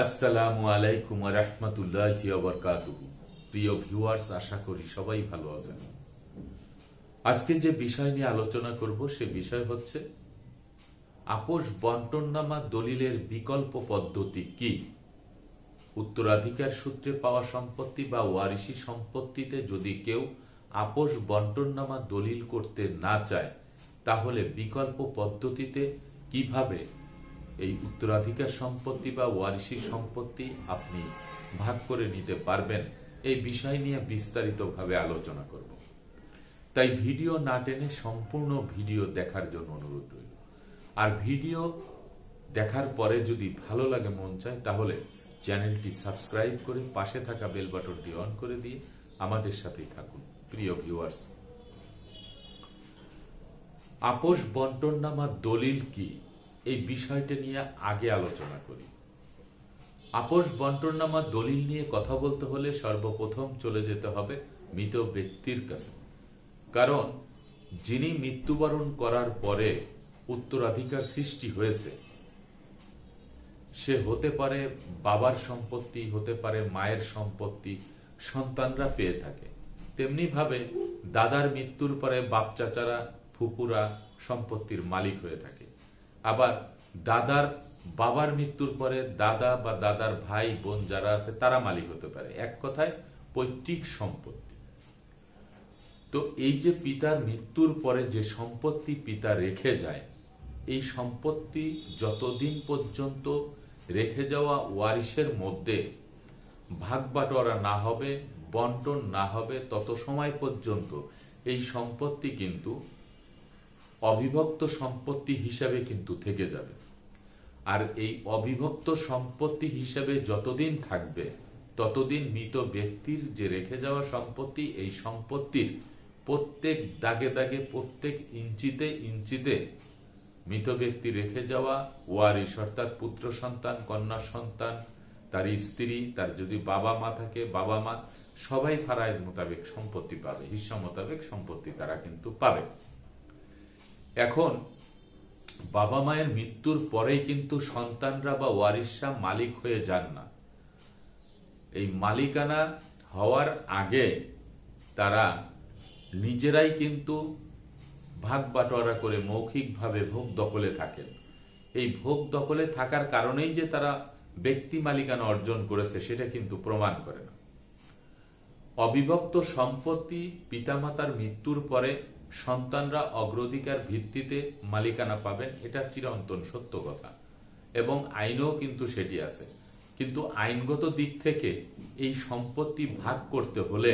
আসসালামু আলাইকুম ওয়া রাহমাতুল্লাহি ওয়া বারাকাতুহু। প্রিয় ভিউয়ার্স, আশা করি সবাই ভালো আছেন। আজকে যে বিষয় নিয়ে আলোচনা করব সে বিষয় হচ্ছে আপোষ বন্টননামা দলিলের বিকল্প পদ্ধতি কি। উত্তরাধিকার সূত্রে পাওয়া সম্পত্তি বা ওয়ারিশি সম্পত্তিতে যদি কেউ আপোষ বন্টননামা দলিল করতে না চায়, তাহলে বিকল্প পদ্ধতিতে কিভাবে এই উত্তরাধিকার সম্পত্তি বা ওয়ারিশি সম্পত্তি আপনি ভাগ করে নিতে পারবেন, এই বিষয় নিয়ে বিস্তারিতভাবে আলোচনা করব। তাই ভিডিও না টেনে সম্পূর্ণ ভিডিও দেখার জন্য অনুরোধ রইল। আর ভিডিও দেখার পরে যদি ভালো লাগে, মন চায়, তাহলে চ্যানেলটি সাবস্ক্রাইব করে পাশে থাকা বেল বাটনটি অন করে দিয়ে আমাদের সাথেই থাকুন। প্রিয় ভিউয়ার্স, আপোষ বন্টননামা দলিল কি, এই বিষয়টা নিয়ে আগে আলোচনা করি। আপোষ বন্টননামা দলিল নিয়ে কথা বলতে হলে সর্বপ্রথম চলে যেতে হবে মৃত ব্যক্তির কাছে। কারণ যিনি মৃত্যুবরণ করার পরে উত্তরাধিকার সৃষ্টি হয়েছে, সে হতে পারে বাবার সম্পত্তি, হতে পারে মায়ের সম্পত্তি, সন্তানরা পেয়ে থাকে। তেমনি ভাবে দাদার মৃত্যুর পরে বাপ চাচারা, ফুপুরা সম্পত্তির মালিক হয়ে থাকে। আবার দাদার বাবার মৃত্যুর পরে দাদা বা দাদার ভাই বোন যারা আছে তারা মালিক হতে পারে। এক কথায় পৈতৃক সম্পত্তি। তো এই যে পিতার মৃত্যুর পরে যে সম্পত্তি পিতা রেখে যায়, এই সম্পত্তি যতদিন পর্যন্ত রেখে যাওয়া ওয়ারিশের মধ্যে ভাগ বাটোয়ারা না হবে, বন্টন না হবে, তত সময় পর্যন্ত এই সম্পত্তি কিন্তু অবিভক্ত সম্পত্তি হিসাবে কিন্তু থেকে যাবে। আর এই অবিভক্ত সম্পত্তি হিসাবে যতদিন থাকবে, ততদিন মৃত ব্যক্তির যে রেখে যাওয়া সম্পত্তি, এই সম্পত্তির প্রত্যেক দাগে দাগে, প্রত্যেক ইঞ্চিতে ইঞ্চিতে মৃত ব্যক্তি রেখে যাওয়া ওয়ারিশ, অর্থাৎ পুত্র সন্তান, কন্যা সন্তান, তার স্ত্রী, তার যদি বাবা মা থাকে বাবা মা, সবাই ফারায়েজ মোতাবেক সম্পত্তি পাবে, হিস্সা মোতাবেক সম্পত্তি তারা কিন্তু পাবে। এখন বাবা মায়ের মৃত্যুর পরেই কিন্তু সন্তানরা বা ওয়ারিশরা মালিক হয়ে যান না। এই মালিকানা হওয়ার আগে তারা নিজেরাই কিন্তু ভাগ বাটোয়ারা করে মৌখিকভাবে ভোগ দখলে থাকেন। এই ভোগ দখলে থাকার কারণেই যে তারা ব্যক্তি মালিকানা অর্জন করেছে, সেটা কিন্তু প্রমাণ করে না। অবিভক্ত সম্পত্তি পিতামাতার মৃত্যুর পরে সন্তানরা অগ্রাধিকার ভিত্তিতে মালিকানা পাবেন, এটা চিরন্তন সত্য কথা, এবং আইনেও কিন্তু সেটি আছে। কিন্তু আইনগত দিক থেকে এই সম্পত্তি ভাগ করতে হলে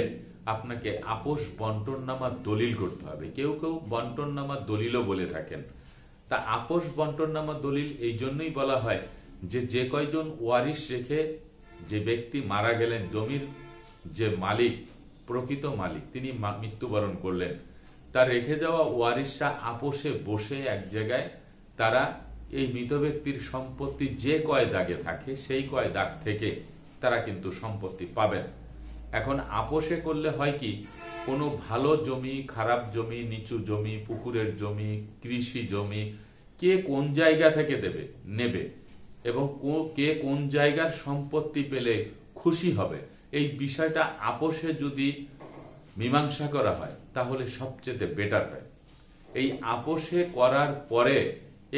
আপনাকে আপোষ বন্টননামা দলিল করতে হবে। কেউ কেউ বন্টননামা দলিলও বলে থাকেন। তা আপোষ বন্টননামা দলিল এই জন্যই বলা হয় যে, যে কয়জন ওয়ারিশ রেখে যে ব্যক্তি মারা গেলেন, জমির যে মালিক, প্রকৃত মালিক, তিনি মৃত্যুবরণ করলেন, তার রেখে যাওয়া ওয়ারিশরা আপোষে বসে এক জায়গায় তারা এই মৃত ব্যক্তির সম্পত্তি যে কয় দাগে থাকে, সেই কয় দাগ থেকে তারা কিন্তু সম্পত্তি পাবেন। এখন আপোষে করলে হয় কি, কোনো ভালো জমি, খারাপ জমি, নিচু জমি, পুকুরের জমি, কৃষি জমি, কে কোন জায়গা থেকে নেবে এবং কে কোন জায়গার সম্পত্তি পেলে খুশি হবে, এই বিষয়টা আপোষে যদি মীমাংসা করা হয় তাহলে সবচেয়ে বেটার হয়। এই আপোষে করার পরে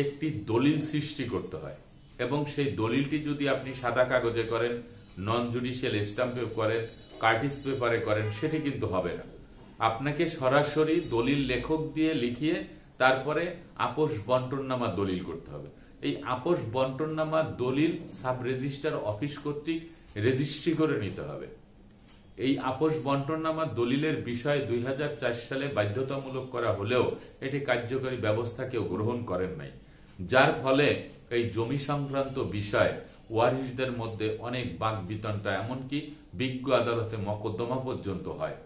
একটি দলিল সৃষ্টি করতে হয়, এবং সেই দলিলটি যদি আপনি সাদা কাগজে করেন, নন জুডিশিয়াল স্ট্যাম্পে করেন, কার্টিস পেপারে করেন, সেটি কিন্তু হবে না। আপনাকে সরাসরি দলিল লেখক দিয়ে লিখিয়ে তারপরে আপোষ বন্টননামা দলিল করতে হবে। এই আপোষ বন্টননামা দলিল সাব রেজিস্ট্রার অফিস কর্তৃক রেজিস্ট্রি করে নিতে হবে। এই আপোষ বন্টননামা দলিলের বিষয় 2004 সালে বাধ্যতামূলক করা হলেও এটি কার্যকরী ব্যবস্থা কেউ গ্রহণ করেন নাই, যার ফলে এই জমি সংক্রান্ত বিষয় ওয়ারিশদের মধ্যে অনেক বাক বিতণ্ডা, এমনকি বিজ্ঞ আদালতে মকদ্দমা পর্যন্ত হয়।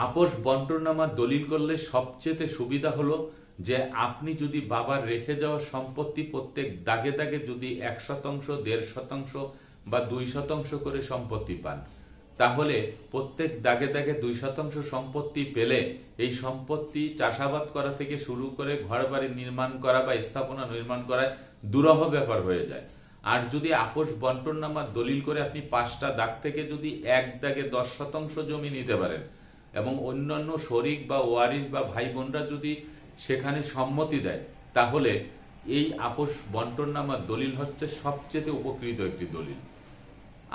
আপোষ বন্টননামা দলিল করলে সবচেয়ে সুবিধা হলো যে, আপনি যদি বাবার রেখে যাওয়া সম্পত্তি প্রত্যেক দাগে দাগে যদি 1%, 1.5% বা 2% করে সম্পত্তি পান, তাহলে প্রত্যেক দাগে দাগে 2% সম্পত্তি পেলে এই সম্পত্তি চাষাবাদ করা থেকে শুরু করে ঘর বাড়ি নির্মাণ করা বা স্থাপনা নির্মাণ করা দুরূহ ব্যাপার হয়ে যায়। আর যদি আপোষ বন্টননামা দলিল করে আপনি 5টা দাগ থেকে যদি এক দাগে 10% জমি নিতে পারেন এবং অন্যান্য শরিক বা ওয়ারিশ বা ভাই বোনরা যদি সেখানে সম্মতি দেয়, তাহলে এই আপোষ বন্টননামা দলিল হচ্ছে সবচেয়ে উপকৃত একটি দলিল।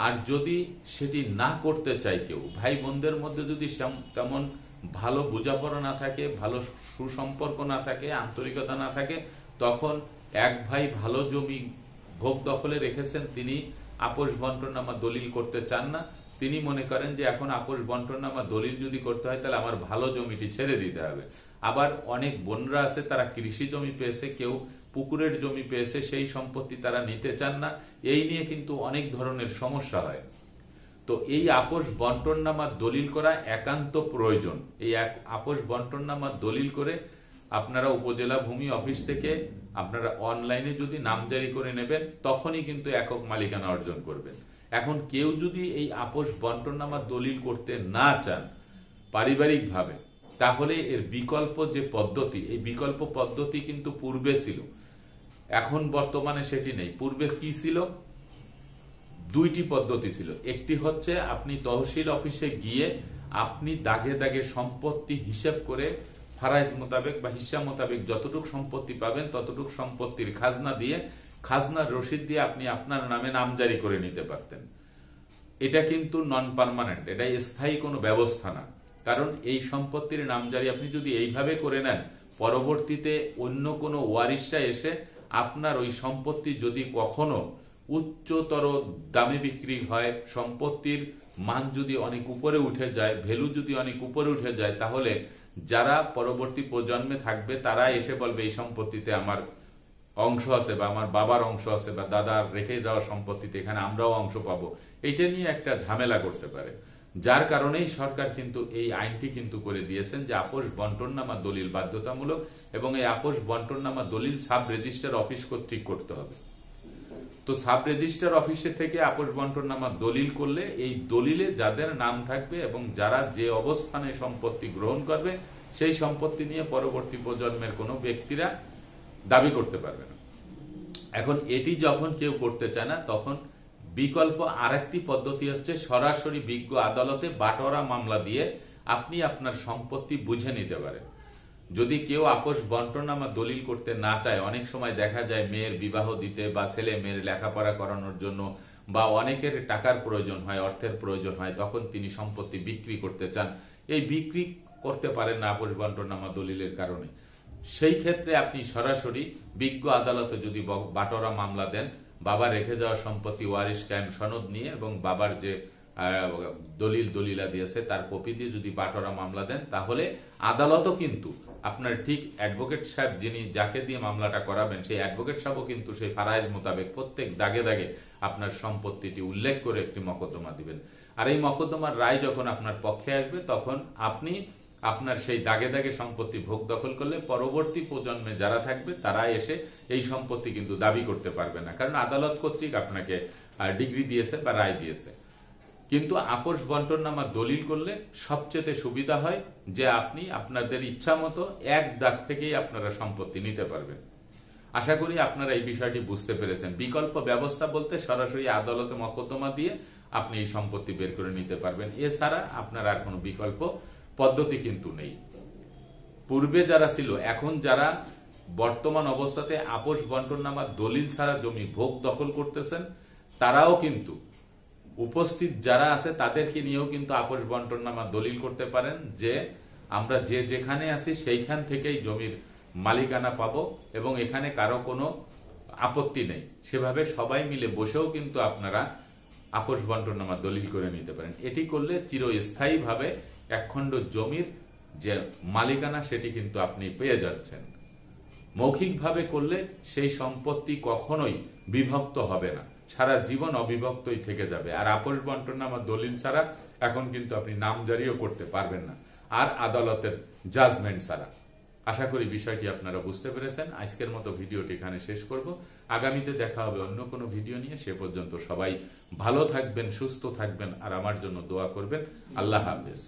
আর যদি সেটি না করতে চায় কেউ, ভাই বোনদের মধ্যে যদি তেমন ভালো বোঝাপড়া না থাকে, ভালো সুসম্পর্ক না থাকে, আন্তরিকতা না থাকে, তখন এক ভাই ভালো জমি ভোগ দখলে রেখেছেন, তিনি আপোষ বন্টননামা দলিল করতে চান না। তিনি মনে করেন যে এখন আপোষ বন্টননামা দলিল যদি করতে হয় তাহলে আমার ভালো জমিটি ছেড়ে দিতে হবে। আবার অনেক বোনরা আছে, তারা কৃষি জমি পেয়েছে, কেউ পুকুরের জমি পেয়েছে, সেই সম্পত্তি তারা নিতে চান না। এই নিয়ে কিন্তু অনেক ধরনের সমস্যা হয়। তো এই আপোষ বন্টননামা দলিল করা একান্ত প্রয়োজন। এই আপোষ বন্টননামা দলিল করে আপনারা উপজেলা ভূমি অফিস থেকে আপনারা অনলাইনে যদি নামজারি করে নেবেন, তখনই কিন্তু একক মালিকানা অর্জন করবেন। এখন কেউ যদি এই আপোষ বন্টননামা দলিল করতে না চান পারিবারিকভাবে, তাহলে এর বিকল্প যে পদ্ধতি, এই বিকল্প পদ্ধতি কিন্তু পূর্বে ছিল, এখন বর্তমানে সেটি নেই। পূর্বে কি ছিল? 2টি পদ্ধতি ছিল। একটি হচ্ছে আপনি তহসিল অফিসে গিয়ে আপনি দাগে দাগে সম্পত্তি হিসেব করে ফারাইজ মোতাবেক বা হিসাব মোতাবেক যতটুকু সম্পত্তি পাবেন ততটুকু সম্পত্তির খাজনা দিয়ে, খাজনার রসিদ দিয়ে আপনি আপনার নামে নামজারি করে নিতে পারতেন। এটা কিন্তু নন পার্মানেন্ট, এটা স্থায়ী কোনো ব্যবস্থা না। কারণ এই সম্পত্তির নামজারি আপনি যদি এইভাবে করে নেন, পরবর্তীতে অন্য কোনো ওয়ারিশরা এসে আপনার ওই সম্পত্তি যদি কখনো উচ্চতর দামে বিক্রি হয়, সম্পত্তির মান যদি অনেক উপরে উঠে যায়, ভ্যালু যদি অনেক উপরে উঠে যায়, তাহলে যারা পরবর্তী প্রজন্মে থাকবে তারা এসে বলবে এই সম্পত্তিতে আমার অংশ আছে, বা আমার বাবার অংশ আছে, বা দাদার রেখে দেওয়া সম্পত্তিতে এখানে আমরাও অংশ পাবো। এইটা নিয়ে একটা ঝামেলা করতে পারে। যার কারণেই সরকার কিন্তু এই আইনটি কিন্তু করে দিয়েছেন যে আপোষ বন্টননামা দলিল বাধ্যতামূলক, এবং এই আপোষ বন্টননামা দলিল সাব রেজিস্ট্রার অফিস কর্তৃক করতে হবে। তো সাব রেজিস্ট্রার অফিসে থেকে আপোষ বন্টননামা দলিল করলে এই দলিলে যাদের নাম থাকবে এবং যারা যে অবস্থানে সম্পত্তি গ্রহণ করবে, সেই সম্পত্তি নিয়ে পরবর্তী প্রজন্মের কোনো ব্যক্তিরা দাবি করতে পারবে না। এখন এটি যখন কেউ করতে চায় না, তখন বিকল্প আরেকটি পদ্ধতি হচ্ছে সরাসরি বিজ্ঞ আদালতে বাটোয়ারা মামলা দিয়ে আপনি আপনার সম্পত্তি বুঝে নিতে পারেন। যদি কেউ আপোষ বন্টননামা দলিল করতে না চায়, অনেক সময় দেখা যায় মেয়ের বিবাহ দিতে বা ছেলে মেয়ের লেখাপড়া করানোর জন্য বা অনেকের টাকার প্রয়োজন হয়, অর্থের প্রয়োজন হয়, তখন তিনি সম্পত্তি বিক্রি করতে চান। এই বিক্রি করতে পারেন না আপোষ বন্টননামা দলিলের কারণে। সেই ক্ষেত্রে আপনি সরাসরি বিজ্ঞ আদালতে যদি বাটোয়ারা মামলা দেন, বাবা রেখে যাওয়া সম্পত্তি ওয়ারিশ কায়েম সনদ নিয়ে এবং বাবার যে দলিলা দিয়েছে তার কপি দিয়ে যদি বাটোয়ারা মামলা দেন, তাহলে আদালতও কিন্তু আপনার ঠিক অ্যাডভোকেট সাহেব যিনি যাকে দিয়ে মামলাটা করাবেন, সেই অ্যাডভোকেট সাহেবও কিন্তু সেই ফারাইজ মোতাবেক প্রত্যেক দাগে দাগে আপনার সম্পত্তিটি উল্লেখ করে একটি মকদ্দমা দিবেন। আর এই মকদ্দমার রায় যখন আপনার পক্ষে আসবে, তখন আপনি আপনার সেই দাগে দাগে সম্পত্তি ভোগ দখল করলে পরবর্তী প্রজন্মে যারা থাকবে তারা এসে এই সম্পত্তি কিন্তু দাবি করতে পারবে না, কারণ আদালত কর্তৃক আপনাকে ডিগ্রি দিয়েছে বা রায় দিয়েছে। কিন্তু আপোষ বন্টননামা দলিল করলে সবচেয়ে সুবিধা হয় যে আপনি আপনাদের ইচ্ছা মতো এক দাগ থেকেই আপনারা সম্পত্তি নিতে পারবেন। আশা করি আপনারা এই বিষয়টি বুঝতে পেরেছেন। বিকল্প ব্যবস্থা বলতে সরাসরি আদালতে মকদ্দমা দিয়ে আপনি এই সম্পত্তি বের করে নিতে পারবেন। এছাড়া আপনার আর কোনো বিকল্প পদ্ধতি কিন্তু নেই। পূর্বে যারা ছিল, এখন যারা বর্তমান অবস্থাতে আপোষ বন্টননামা দলিল ছাড়া জমি ভোগ দখল করতেছেন, তারাও কিন্তু উপস্থিত যারা আছে তাদেরকে নিয়েও কিন্তু আপোষ বন্টননামা দলিল করতে পারেন যে আমরা যে যেখানে আছি সেইখান থেকেই জমির মালিকানা পাবো এবং এখানে কারো কোনো আপত্তি নেই। সেভাবে সবাই মিলে বসেও কিন্তু আপনারা আপোষ বন্টননামা দলিল করে নিতে পারেন। এটি করলে চিরস্থায়ীভাবে একখণ্ড জমির যে মালিকানা সেটি কিন্তু আপনি পেয়ে যাচ্ছেন। মৌখিকভাবে করলে সেই সম্পত্তি কখনোই বিভক্ত হবে না, সারা জীবন অবিভক্তই থেকে যাবে। আর আপোষ বন্টননামা দলিল ছাড়া এখন কিন্তু আপনি নামজারিও করতে পারবেন না, আর আদালতের জাজমেন্ট ছাড়া। আশা করি বিষয়টি আপনারা বুঝতে পেরেছেন। আজকের মতো ভিডিওটি এখানে শেষ করব। আগামীতে দেখা হবে অন্য কোনো ভিডিও নিয়ে। সে পর্যন্ত সবাই ভালো থাকবেন, সুস্থ থাকবেন, আর আমার জন্য দোয়া করবেন। আল্লাহ হাফেজ।